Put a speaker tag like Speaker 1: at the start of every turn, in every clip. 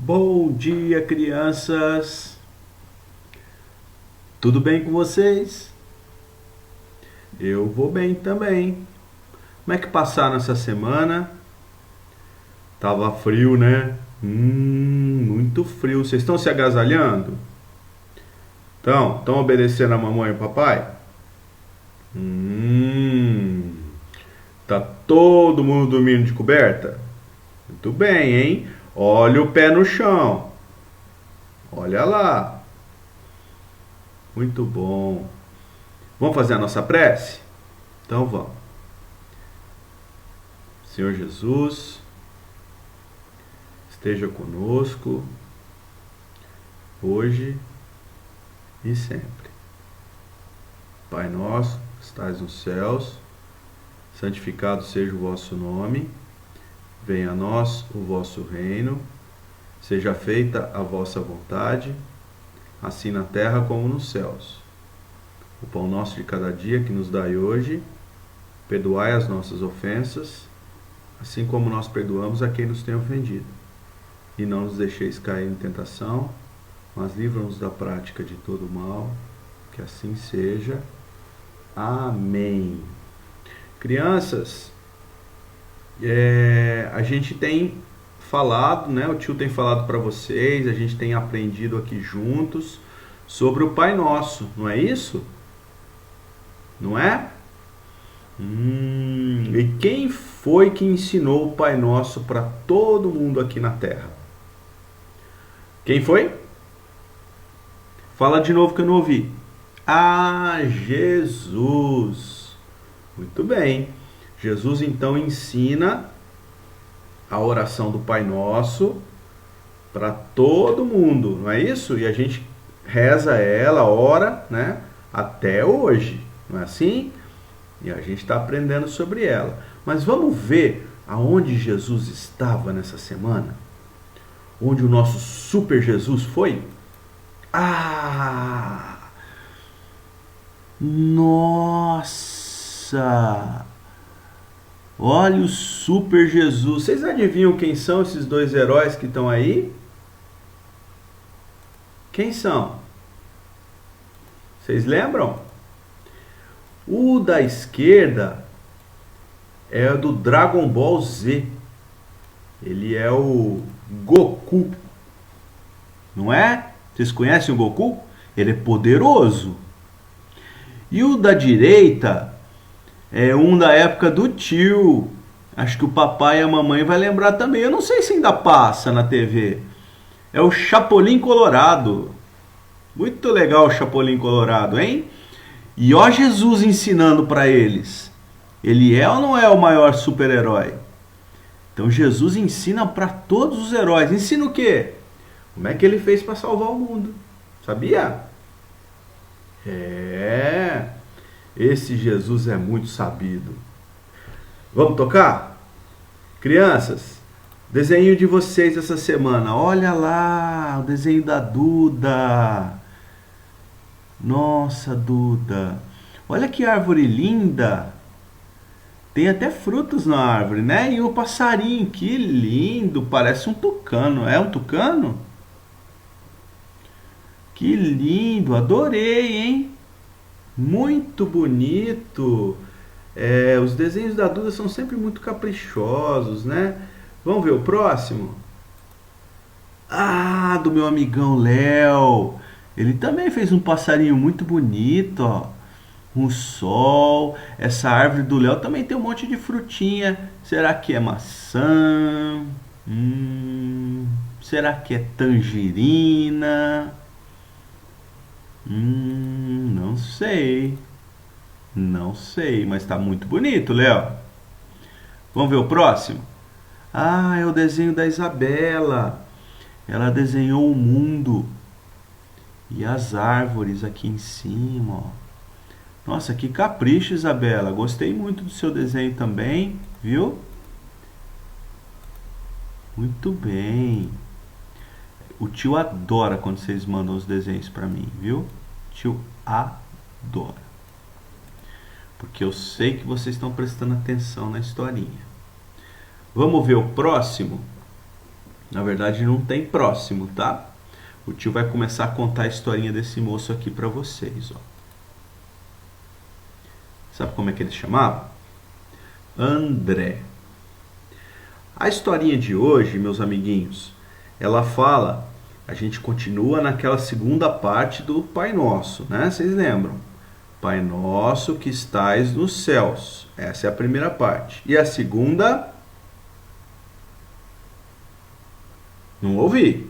Speaker 1: Bom dia, crianças! Tudo bem com vocês? Eu vou bem também. Como é que passaram essa semana? Tava frio, né? Muito frio. Vocês estão se agasalhando? Estão obedecendo a mamãe e o papai? Tá todo mundo dormindo de coberta? Muito bem, hein? Olha o pé no chão. Olha lá. Muito bom. Vamos fazer a nossa prece? Então vamos. Senhor Jesus, esteja conosco, hoje e sempre. Pai nosso, que estais nos céus, santificado seja o vosso nome, venha a nós o vosso reino, seja feita a vossa vontade, assim na terra como nos céus. O pão nosso de cada dia que nos dai hoje, perdoai as nossas ofensas, assim como nós perdoamos a quem nos tem ofendido. E não nos deixeis cair em tentação, mas livra-nos da prática de todo o mal, que assim seja. Amém. Crianças, a gente tem falado, né? O tio tem falado para vocês, a gente tem aprendido aqui juntos sobre o Pai Nosso, não é isso? Não é? E quem foi que ensinou o Pai Nosso para todo mundo aqui na Terra? Quem foi? Fala de novo que eu não ouvi. Jesus. Muito bem. Jesus então ensina a oração do Pai Nosso para todo mundo, não é isso? E a gente reza ela, ora, né? Até hoje, não é assim? E a gente está aprendendo sobre ela. Mas vamos ver aonde Jesus estava nessa semana? Onde o nosso super Jesus foi? Nossa! Olha o super Jesus. Vocês adivinham quem são esses dois heróis que estão aí? Quem são? Vocês lembram? O da esquerda é do Dragon Ball Z. Ele é o Goku. Não é? Vocês conhecem o Goku? Ele é poderoso. E o da direita é um da época do tio. Acho que o papai e a mamãe vai lembrar também. Eu não sei se ainda passa na TV. É o Chapolin Colorado. Muito legal o Chapolin Colorado, hein? E ó Jesus ensinando para eles. Ele é ou não é o maior super-herói? Então Jesus ensina para todos os heróis. Ensina o quê? Como é que ele fez para salvar o mundo? Sabia? Esse Jesus é muito sabido. Vamos tocar? Crianças, desenho de vocês essa semana. Olha lá, o desenho da Duda. Nossa, Duda. Olha que árvore linda. Tem até frutos na árvore, né? E o passarinho, que lindo. Parece um tucano. É um tucano? Que lindo, adorei, hein? Muito bonito. Os desenhos da Duda são sempre muito caprichosos, né? Vamos ver o próximo? Do meu amigão Léo. Ele também fez um passarinho muito bonito, ó. Um sol. Essa árvore do Léo também tem um monte de frutinha. Será que é maçã? Será que é tangerina? Não sei. Não sei, mas tá muito bonito, Léo. Vamos ver o próximo? É o desenho da Isabela. Ela desenhou o mundo e as árvores aqui em cima, ó. Nossa, que capricho, Isabela. Gostei muito do seu desenho também, viu? Muito bem. O tio adora quando vocês mandam os desenhos para mim, viu? O tio adora. Porque eu sei que vocês estão prestando atenção na historinha. Vamos ver o próximo? Na verdade não tem próximo, tá? O tio vai começar a contar a historinha desse moço aqui para vocês, ó. Sabe como é que ele chamava? André. A historinha de hoje, meus amiguinhos, ela fala, a gente continua naquela segunda parte do Pai Nosso, né? Vocês lembram? Pai Nosso que estais nos céus. Essa é a primeira parte. E a segunda? Não ouvi.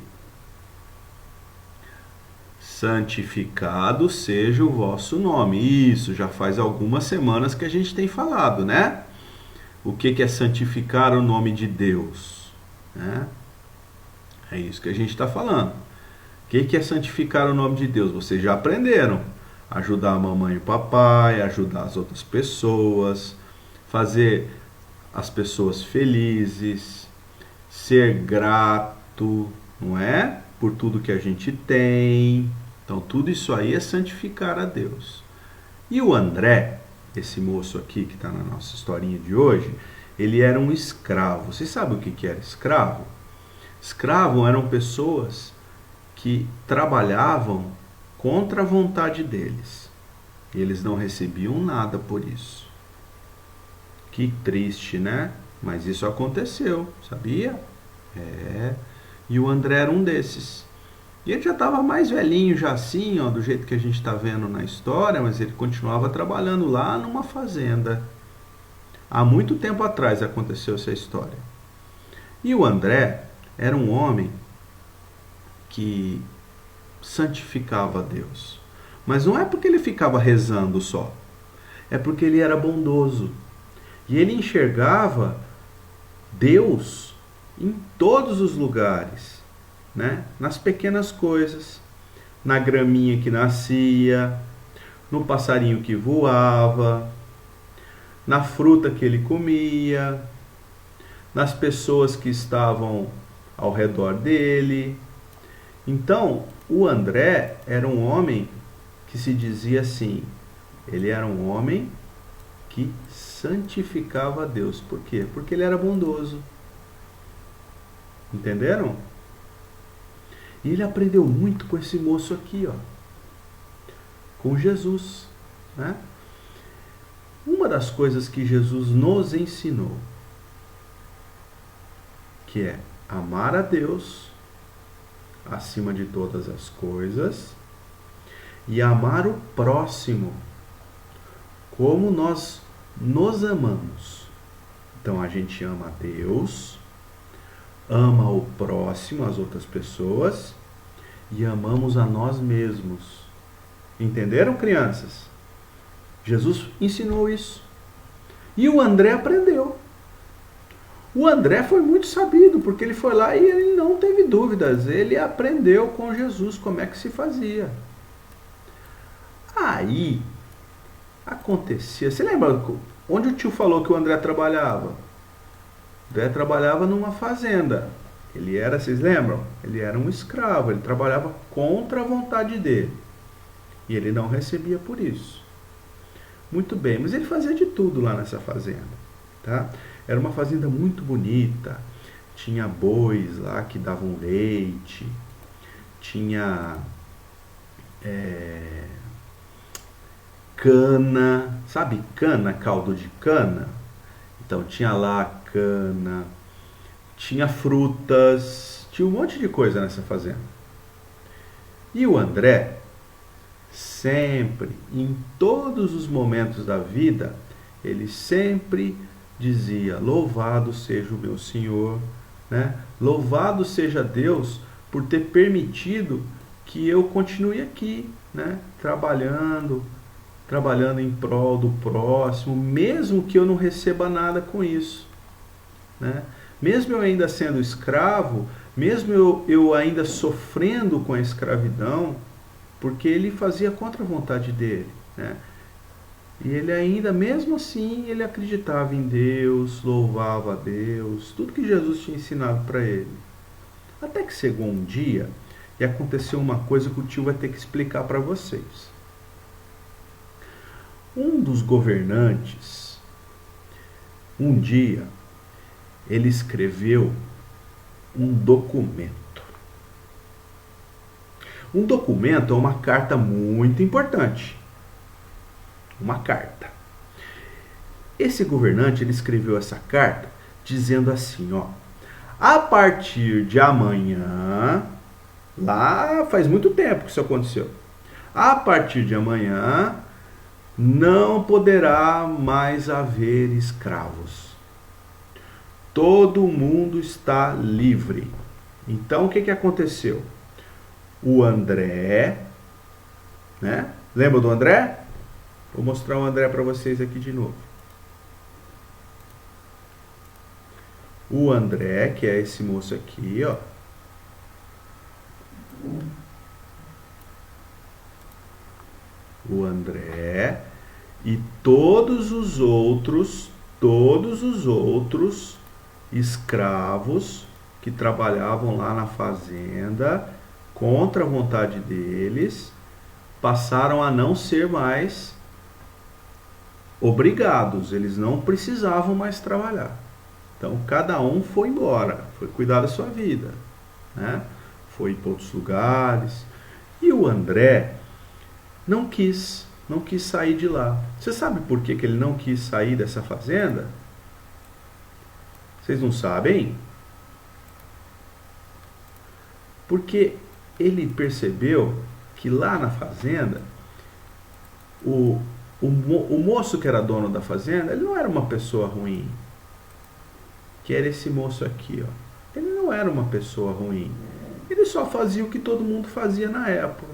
Speaker 1: Santificado seja o vosso nome. Isso, já faz algumas semanas que a gente tem falado, né? O que é santificar o nome de Deus? Né? É isso que a gente está falando. O que é santificar o nome de Deus? Vocês já aprenderam. Ajudar a mamãe e o papai, ajudar as outras pessoas, fazer as pessoas felizes, ser grato, não é? Por tudo que a gente tem. Então tudo isso aí é santificar a Deus. E o André, esse moço aqui que está na nossa historinha de hoje, ele era um escravo. Vocês sabem o que era escravo? Escravos eram pessoas que trabalhavam contra a vontade deles. E eles não recebiam nada por isso. Que triste, né? Mas isso aconteceu, sabia? É. E o André era um desses. E ele já estava mais velhinho, já assim, ó, do jeito que a gente está vendo na história, mas ele continuava trabalhando lá numa fazenda. Há muito tempo atrás aconteceu essa história. E o André era um homem que santificava a Deus. Mas não é porque ele ficava rezando só. É porque ele era bondoso. E ele enxergava Deus em todos os lugares, né? Nas pequenas coisas, na graminha que nascia, no passarinho que voava, na fruta que ele comia, nas pessoas que estavam ao redor dele. Então, o André era um homem que se dizia assim, ele era um homem que santificava a Deus. Por quê? Porque ele era bondoso. Entenderam? E ele aprendeu muito com esse moço aqui, ó, com Jesus, né? Uma das coisas que Jesus nos ensinou, que é amar a Deus acima de todas as coisas e amar o próximo como nós nos amamos. Então a gente ama a Deus, ama o próximo, as outras pessoas, e amamos a nós mesmos. Entenderam, crianças? Jesus ensinou isso. E o André aprendeu. O André foi muito sabido, porque ele foi lá e ele não teve dúvidas. Ele aprendeu com Jesus como é que se fazia. Aí, acontecia... Você lembra onde o tio falou que o André trabalhava? O André trabalhava numa fazenda. Ele era, vocês lembram? Ele era um escravo, ele trabalhava contra a vontade dele. E ele não recebia por isso. Muito bem, mas ele fazia de tudo lá nessa fazenda, tá? Era uma fazenda muito bonita, tinha bois lá que davam leite, tinha cana, sabe cana, caldo de cana? Então tinha lá cana, tinha frutas, tinha um monte de coisa nessa fazenda. E o André, sempre, em todos os momentos da vida, ele sempre dizia, louvado seja o meu Senhor, né? Louvado seja Deus por ter permitido que eu continue aqui, né? Trabalhando em prol do próximo, mesmo que eu não receba nada com isso, né? Mesmo eu ainda sendo escravo, mesmo eu ainda sofrendo com a escravidão, porque ele fazia contra a vontade dele, né? E ele ainda, mesmo assim, ele acreditava em Deus, louvava a Deus, tudo que Jesus tinha ensinado para ele. Até que chegou um dia e aconteceu uma coisa que o tio vai ter que explicar para vocês. Um dos governantes, um dia, ele escreveu um documento. Um documento é uma carta muito importante. Uma carta. Esse governante, ele escreveu essa carta dizendo assim, ó: a partir de amanhã, lá faz muito tempo que isso aconteceu. A partir de amanhã, não poderá mais haver escravos. Todo mundo está livre. Então, o que aconteceu? O André, né? Lembra do André? Vou mostrar o André para vocês aqui de novo. O André, que é esse moço aqui, ó. O André e todos os outros escravos que trabalhavam lá na fazenda contra a vontade deles, passaram a não ser mais obrigados, eles não precisavam mais trabalhar. Então cada um foi embora, foi cuidar da sua vida, né? Foi para outros lugares. E o André não quis sair de lá. Você sabe por que ele não quis sair dessa fazenda? Vocês não sabem? Porque ele percebeu que lá na fazenda, o moço que era dono da fazenda, ele não era uma pessoa ruim. Que era esse moço aqui, ó. Ele não era uma pessoa ruim. Ele só fazia o que todo mundo fazia na época,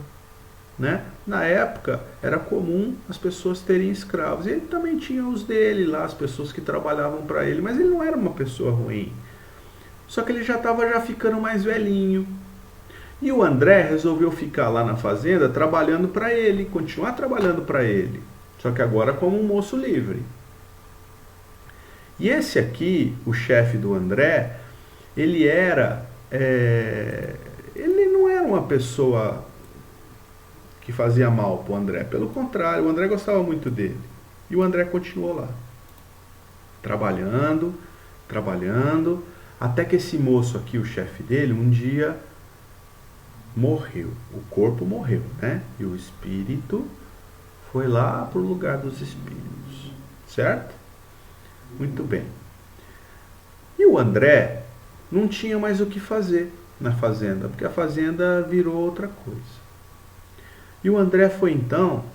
Speaker 1: né? Na época era comum as pessoas terem escravos. E ele também tinha os dele lá, as pessoas que trabalhavam para ele. Mas ele não era uma pessoa ruim. Só que ele já estava ficando mais velhinho. E o André resolveu ficar lá na fazenda trabalhando para ele, continuar trabalhando para ele. Só que agora como um moço livre. E esse aqui, o chefe do André, ele não era uma pessoa que fazia mal para o André. Pelo contrário, o André gostava muito dele. E o André continuou lá, trabalhando, até que esse moço aqui, o chefe dele, um dia morreu. O corpo morreu, né? E o espírito foi lá para o lugar dos espíritos. Certo? Muito bem. E o André não tinha mais o que fazer na fazenda, porque a fazenda virou outra coisa. E o André foi então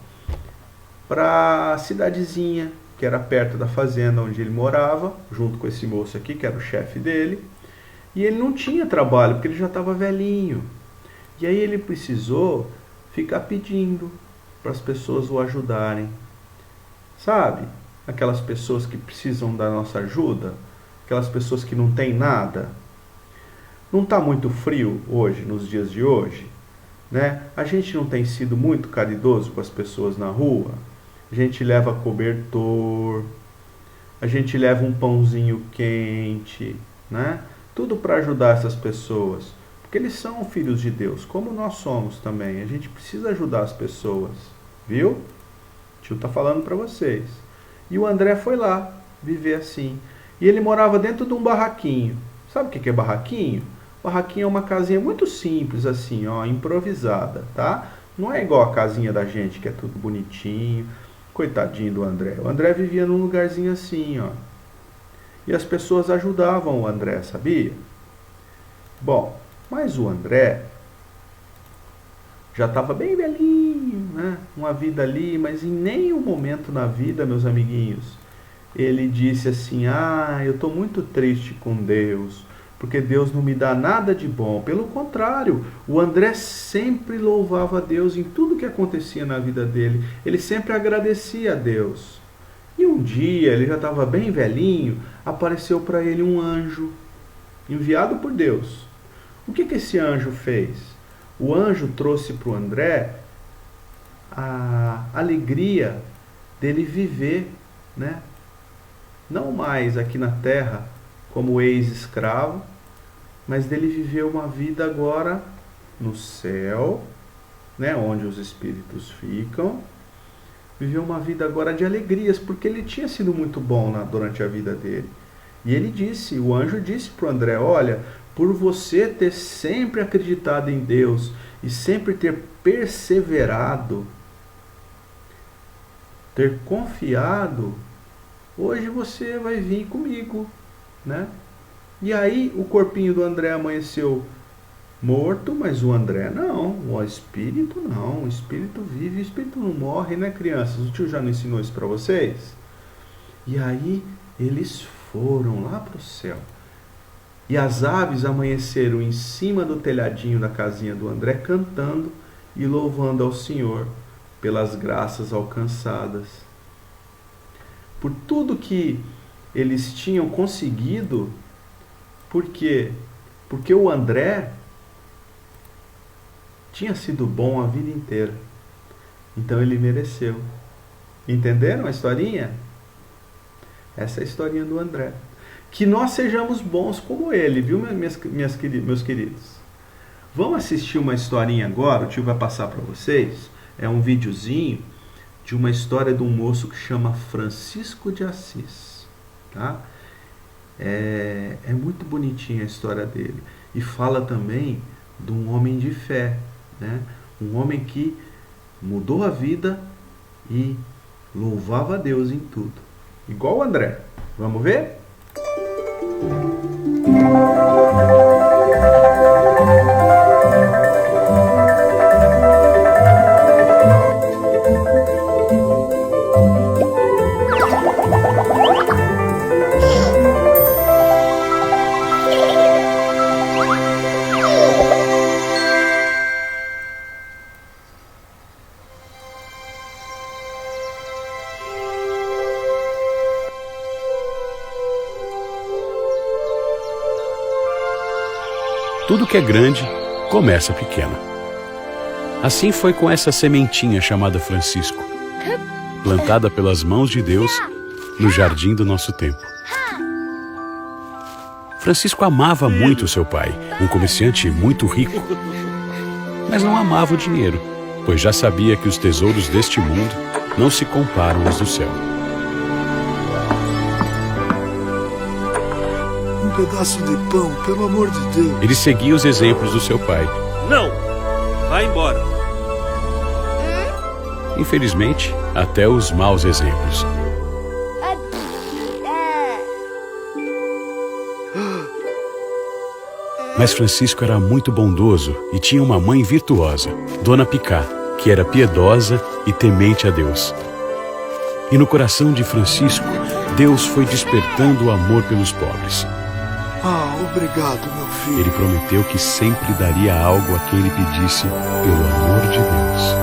Speaker 1: para a cidadezinha, que era perto da fazenda onde ele morava, junto com esse moço aqui, que era o chefe dele. E ele não tinha trabalho, porque ele já estava velhinho. E aí ele precisou ficar pedindo para as pessoas o ajudarem. Sabe? Aquelas pessoas que precisam da nossa ajuda, aquelas pessoas que não têm nada. Não está muito frio hoje, nos dias de hoje, né? A gente não tem sido muito caridoso com as pessoas na rua. A gente leva cobertor, a gente leva um pãozinho quente, né? Tudo para ajudar essas pessoas, porque eles são filhos de Deus, como nós somos também. A gente precisa ajudar as pessoas, viu? O tio está falando para vocês. E o André foi lá viver assim. E ele morava dentro de um barraquinho. Sabe o que é barraquinho? Barraquinho é uma casinha muito simples assim, ó, improvisada, tá? Não é igual a casinha da gente, que é tudo bonitinho. Coitadinho do André. O André vivia num lugarzinho assim, ó. E as pessoas ajudavam o André, sabia? Bom, mas o André já estava bem velhinho, né? Uma vida ali, mas em nenhum momento na vida, meus amiguinhos, ele disse assim: ah, eu estou muito triste com Deus, porque Deus não me dá nada de bom. Pelo contrário, o André sempre louvava a Deus em tudo que acontecia na vida dele. Ele sempre agradecia a Deus. E um dia, ele já estava bem velhinho, apareceu para ele um anjo, enviado por Deus. O que esse anjo fez? O anjo trouxe para o André a alegria dele viver, né? Não mais aqui na terra como ex-escravo, mas dele viver uma vida agora no céu, né? Onde os espíritos ficam. Viver uma vida agora de alegrias, porque ele tinha sido muito bom durante a vida dele. E ele disse, o anjo disse para o André: olha, por você ter sempre acreditado em Deus e sempre ter perseverado, ter confiado, hoje você vai vir comigo, né? E aí o corpinho do André amanheceu morto, mas o André não, o espírito não, o espírito vive, o espírito não morre, né, crianças? O tio já não ensinou isso para vocês? E aí eles foram lá para o céu. E as aves amanheceram em cima do telhadinho da casinha do André, cantando e louvando ao Senhor pelas graças alcançadas. Por tudo que eles tinham conseguido. Por quê? Porque o André tinha sido bom a vida inteira. Então ele mereceu. Entenderam a historinha? Essa é a historinha do André. Que nós sejamos bons como ele, viu, meus queridos? Vamos assistir uma historinha agora, o tio vai passar para vocês. É um videozinho de uma história de um moço que chama Francisco de Assis. Tá? É muito bonitinha a história dele. E fala também de um homem de fé, né? Um homem que mudou a vida e louvava a Deus em tudo. Igual o André. Vamos ver?
Speaker 2: Tudo que é grande, começa pequeno. Assim foi com essa sementinha chamada Francisco, plantada pelas mãos de Deus no jardim do nosso tempo. Francisco amava muito seu pai, um comerciante muito rico, mas não amava o dinheiro, pois já sabia que os tesouros deste mundo não se comparam aos do céu.
Speaker 3: Um pedaço de pão, pelo amor de Deus.
Speaker 2: Ele seguia os exemplos do seu pai.
Speaker 4: Não! Vai embora!
Speaker 2: Infelizmente, até os maus exemplos. Mas Francisco era muito bondoso e tinha uma mãe virtuosa, Dona Picá, que era piedosa e temente a Deus. E no coração de Francisco, Deus foi despertando o amor pelos pobres.
Speaker 3: Ah, obrigado, meu filho.
Speaker 2: Ele prometeu que sempre daria algo a quem ele pedisse pelo amor de Deus.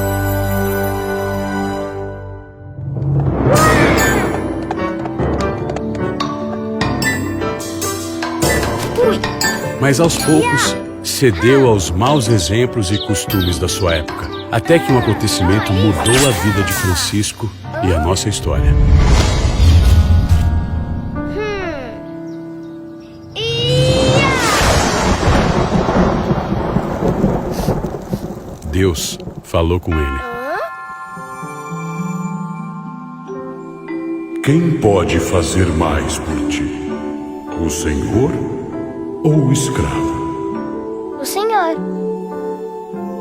Speaker 2: Mas aos poucos, cedeu aos maus exemplos e costumes da sua época, até que um acontecimento mudou a vida de Francisco e a nossa história. Deus falou com ele.
Speaker 5: Quem pode fazer mais por ti? O Senhor ou o escravo?
Speaker 6: O Senhor.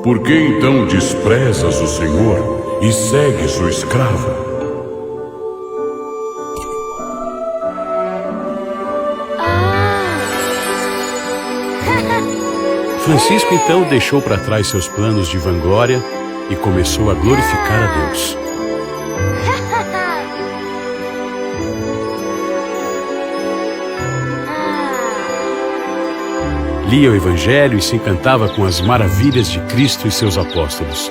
Speaker 5: Por que então desprezas o Senhor e segues o escravo?
Speaker 2: Francisco então deixou para trás seus planos de vanglória e começou a glorificar a Deus. Lia o Evangelho e se encantava com as maravilhas de Cristo e seus apóstolos.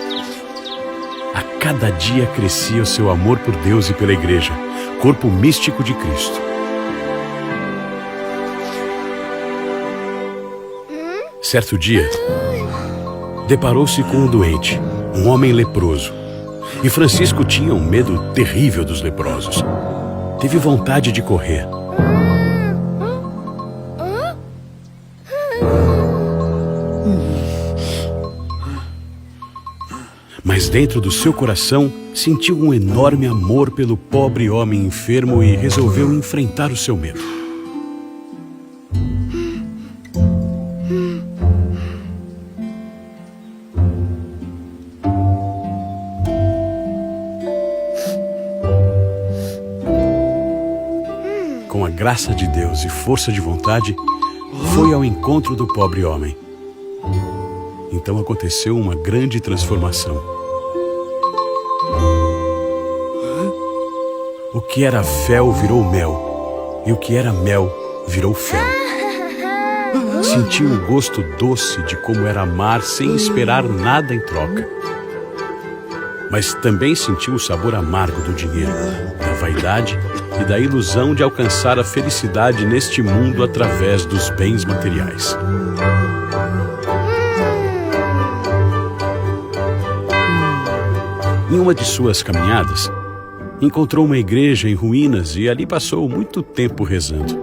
Speaker 2: A cada dia crescia o seu amor por Deus e pela Igreja, corpo místico de Cristo. Certo dia, deparou-se com um doente, um homem leproso. E Francisco tinha um medo terrível dos leprosos. Teve vontade de correr. Mas dentro do seu coração, sentiu um enorme amor pelo pobre homem enfermo e resolveu enfrentar o seu medo. graça de Deus e força de vontade, foi ao encontro do pobre homem. Então aconteceu uma grande transformação. O que era fel virou mel, e o que era mel virou fel. Sentiu o gosto doce de como era amar sem esperar nada em troca. Mas também sentiu o sabor amargo do dinheiro, da vaidade e da ilusão de alcançar a felicidade neste mundo através dos bens materiais. Em uma de suas caminhadas, encontrou uma igreja em ruínas e ali passou muito tempo rezando.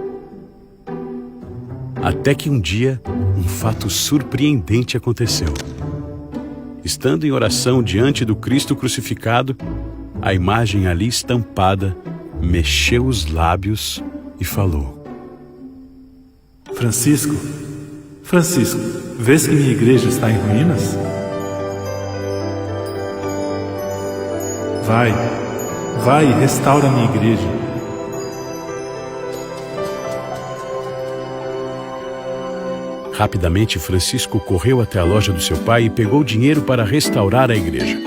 Speaker 2: Até que um dia, um fato surpreendente aconteceu. Estando em oração diante do Cristo crucificado, a imagem ali estampada mexeu os lábios e falou:
Speaker 6: Francisco, vês que minha igreja está em ruínas? Vai e restaura minha igreja.
Speaker 2: Rapidamente, Francisco correu até a loja do seu pai e pegou dinheiro para restaurar a igreja.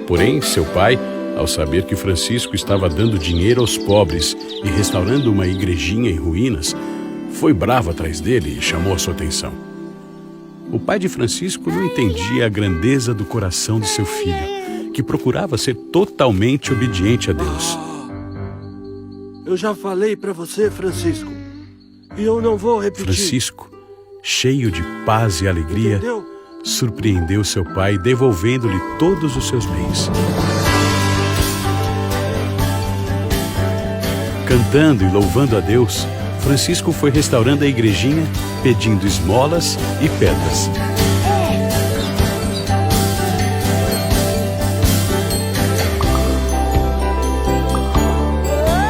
Speaker 2: Porém, seu pai, ao saber que Francisco estava dando dinheiro aos pobres e restaurando uma igrejinha em ruínas, foi bravo atrás dele e chamou a sua atenção. O pai de Francisco não entendia a grandeza do coração de seu filho, que procurava ser totalmente obediente a Deus.
Speaker 3: Eu já falei para você, Francisco, e eu não vou repetir.
Speaker 2: Francisco, cheio de paz e alegria,
Speaker 3: Entendeu?
Speaker 2: surpreendeu seu pai, devolvendo-lhe todos os seus bens. Cantando e louvando a Deus, Francisco foi restaurando a igrejinha, pedindo esmolas e pedras.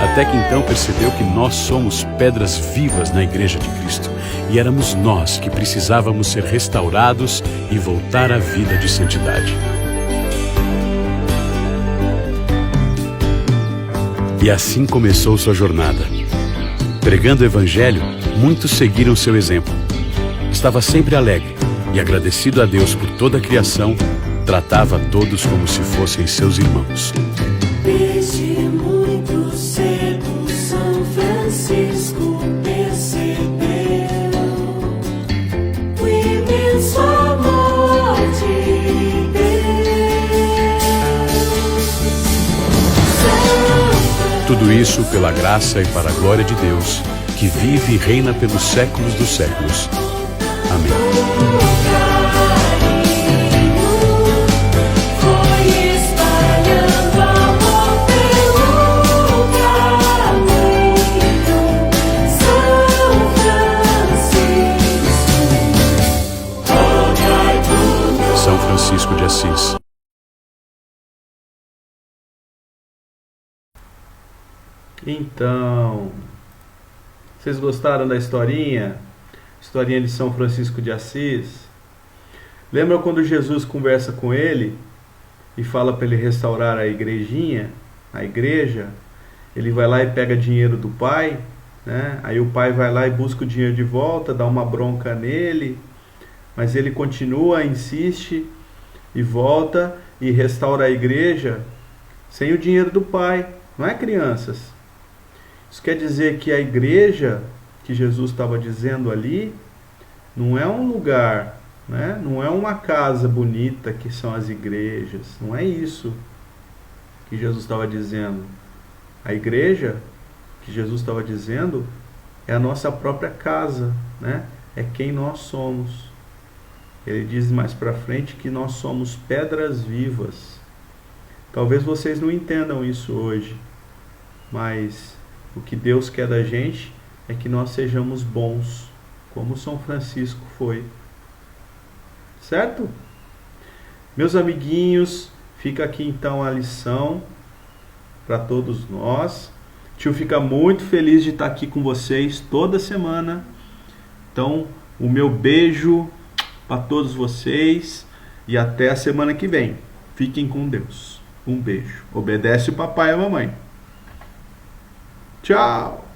Speaker 2: Até que então percebeu que nós somos pedras vivas na Igreja de Cristo e éramos nós que precisávamos ser restaurados e voltar à vida de santidade. E assim começou sua jornada. Pregando o Evangelho, muitos seguiram seu exemplo. Estava sempre alegre e, agradecido a Deus por toda a criação, tratava a todos como se fossem seus irmãos.
Speaker 7: Desde muito cedo, São Francisco percebeu o imenso amor de Deus.
Speaker 2: Tudo isso pela graça e para a glória de Deus, que vive e reina pelos séculos dos séculos. Amém. São Francisco de Assis.
Speaker 1: Então, vocês gostaram da historinha? Historinha de São Francisco de Assis? Lembra quando Jesus conversa com ele e fala para ele restaurar a igrejinha, a igreja? Ele vai lá e pega dinheiro do pai, né? Aí o pai vai lá e busca o dinheiro de volta, dá uma bronca nele, mas ele continua, insiste e volta e restaura a igreja sem o dinheiro do pai, não é, crianças? Isso quer dizer que a igreja que Jesus estava dizendo ali não é um lugar, né? Não é uma casa bonita que são as igrejas, não é isso que Jesus estava dizendo. A igreja que Jesus estava dizendo é a nossa própria casa, né? É quem nós somos. Ele diz mais para frente que nós somos pedras vivas. Talvez vocês não entendam isso hoje, mas o que Deus quer da gente é que nós sejamos bons, como São Francisco foi. Certo? Meus amiguinhos, fica aqui então a lição para todos nós. Tio fica muito feliz de estar aqui com vocês toda semana. Então, O meu beijo para todos vocês e até a semana que vem. Fiquem com Deus. Um beijo. Obedece o papai e a mamãe. Tchau.